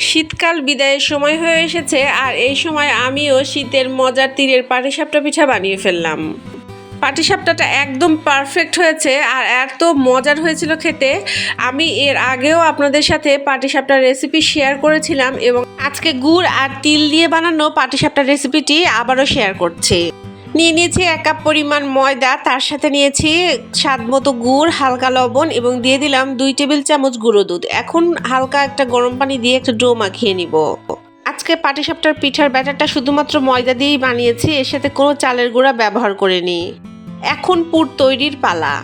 শীতকাল বিদায়ের সময় হয়ে এসেছে, আর এই সময় আমিও শীতের মজার তীরের পাটিসাপটা পিঠা বানিয়ে ফেললাম। পাটিসাপটাটা একদম পারফেক্ট হয়েছে আর এত মজার হয়েছিল খেতে। আমি এর আগেও আপনাদের সাথে পাটিসাপটার রেসিপি শেয়ার করেছিলাম এবং আজকে গুড় আর তিল দিয়ে বানানো পাটিসাপটার রেসিপিটি আবারও শেয়ার করছি। নিয়ে নিয়েছি 1 কাপ পরিমাণ ময়দা, তার সাথে নিয়েছি স্বাদ মতো গুড়, হালকা লবণ এবং দিয়ে দিলাম 2 টেবিল চামচ গুঁড়ো দুধ। এখন হালকা একটা গরম পানি দিয়ে একটা ডো মাখিয়ে নিব। আজকে পাটিসাপটার পিঠার ব্যাটারটা শুধুমাত্র ময়দা দিয়েই বানিয়েছি, এর সাথে কোনো চালের গুঁড়া ব্যবহার করিনি। এখন পুর তৈরির পালা।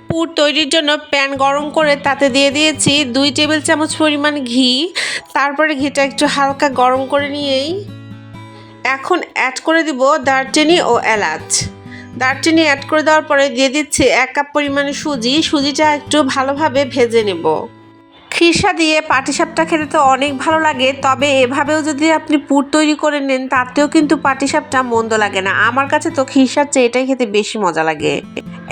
পুর তৈরির জন্য প্যান গরম করে তাতে দিয়ে দিয়েছি 2 টেবিল চামচ পরিমাণ ঘি। তারপরে ঘিটা একটু হালকা গরম করে নিয়েই এখন অ্যাড করে দিব দারচিনি ও এলাচ। দারচিনি অ্যাড করে দেওয়ার পরে দিয়ে দিচ্ছি 1 কাপ পরিমাণে সুজিটা একটু ভালোভাবে ভেজে নেব। খিরসা দিয়ে পাটিসাপটা খেতে তো অনেক ভালো লাগে, তবে এভাবেও যদি আপনি পুর তৈরি করে নেন তাতেও কিন্তু পাটিসাপটা মন্দ লাগে না। আমার কাছে তো খিরসার চেয়ে এটাই খেতে বেশি মজা লাগে।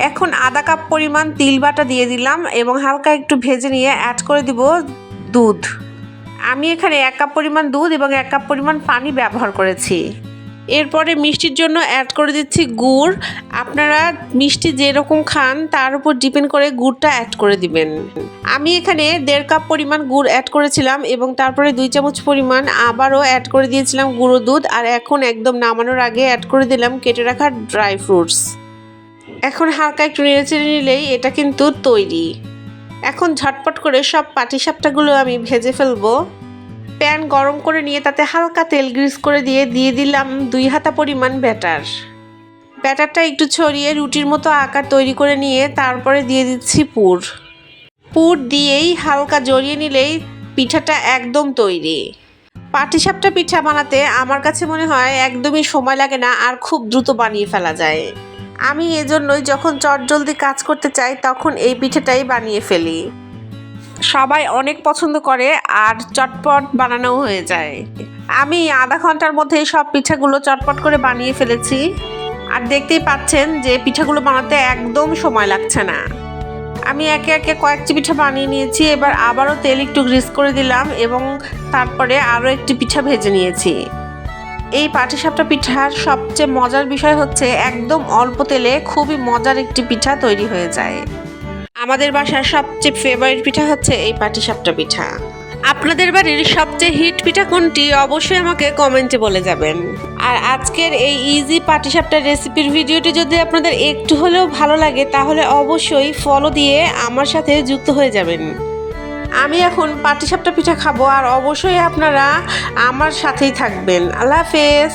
এখন আধা কাপ পরিমাণ তিল বাটা দিয়ে দিলাম এবং হালকা একটু ভেজে নিয়ে অ্যাড করে দিব দুধ। আমি এখানে 1 কাপ পরিমাণ দুধ এবং 1 কাপ পরিমাণ পানি ব্যবহার করেছি। এরপরে মিষ্টির জন্য অ্যাড করে দিচ্ছি গুড়। আপনারা মিষ্টি যেরকম খান তার উপর ডিপেন্ড করে গুড়টা অ্যাড করে দিবেন। আমি এখানে 1.5 কাপ পরিমাণ গুড় অ্যাড করেছিলাম এবং তারপরে 2 চামচ পরিমাণ আবারও অ্যাড করে দিয়েছিলাম গুঁড়ো দুধ। আর এখন একদম নামানোর আগে অ্যাড করে দিলাম কেটে রাখা ড্রাই ফ্রুটস। এখন হালকা একটু নেড়েচেড়ে নিলেই এটা কিন্তু তৈরি। এখন ঝটপট করে সব পাটিসাপটাগুলো আমি ভেজে ফেলবো। প্যান গরম করে নিয়ে তাতে হালকা তেল গ্রিস করে দিয়ে দিলাম 2 হাতা পরিমাণ ব্যাটারটা একটু ছড়িয়ে রুটির মতো আকার তৈরি করে নিয়ে তারপরে দিয়ে দিচ্ছি পুর দিয়েই হালকা জড়িয়ে নিলেই পিঠাটা একদম তৈরি। পাটিসাপটা পিঠা বানাতে আমার কাছে মনে হয় একদমই সময় লাগে না আর খুব দ্রুত বানিয়ে ফেলা যায়। আমি এজন্যই যখন চটজলদি কাজ করতে চাই তখন এই পিঠাটাই বানিয়ে ফেলি। সবাই অনেক পছন্দ করে আর চটপট বানানো হয়ে যায়। আমি আধা ঘন্টার মধ্যে সব পিঠাগুলো চটপট করে বানিয়ে ফেলেছি। আর দেখতেই পাচ্ছেন যে পিঠাগুলো বানাতে একদম সময় লাগছে না। আমি একে একে কয়েকটি পিঠা বানিয়ে নিয়েছি। এবার আবারও তেল একটু গ্রিস করে দিলাম এবং তারপরে আরও একটি পিঠা ভেজে নিয়েছি। এই পাটিসাপটা পিঠার সবচেয়ে মজার বিষয় হচ্ছে একদম অল্প তেলে খুবই মজার একটি পিঠা তৈরি হয়ে যায়। আমাদের বাসার সবচেয়ে ফেভারিট পিঠা হচ্ছে এই পাটিসাপটা পিঠা। আপনাদের বাড়ির সবচেয়ে হিট পিঠা কোনটি অবশ্যই আমাকে কমেন্টে বলে যাবেন। আর আজকের এই ইজি পাটিসাপটা রেসিপির ভিডিওটি যদি আপনাদের একটু হলেও ভালো লাগে তাহলে অবশ্যই ফলো দিয়ে আমার সাথে যুক্ত হয়ে যাবেন। আমি এখন পাটিসাপটা পিঠা খাবো আর অবশ্যই আপনারা আমার সাথেই থাকবেন। আল্লাহ হাফেজ।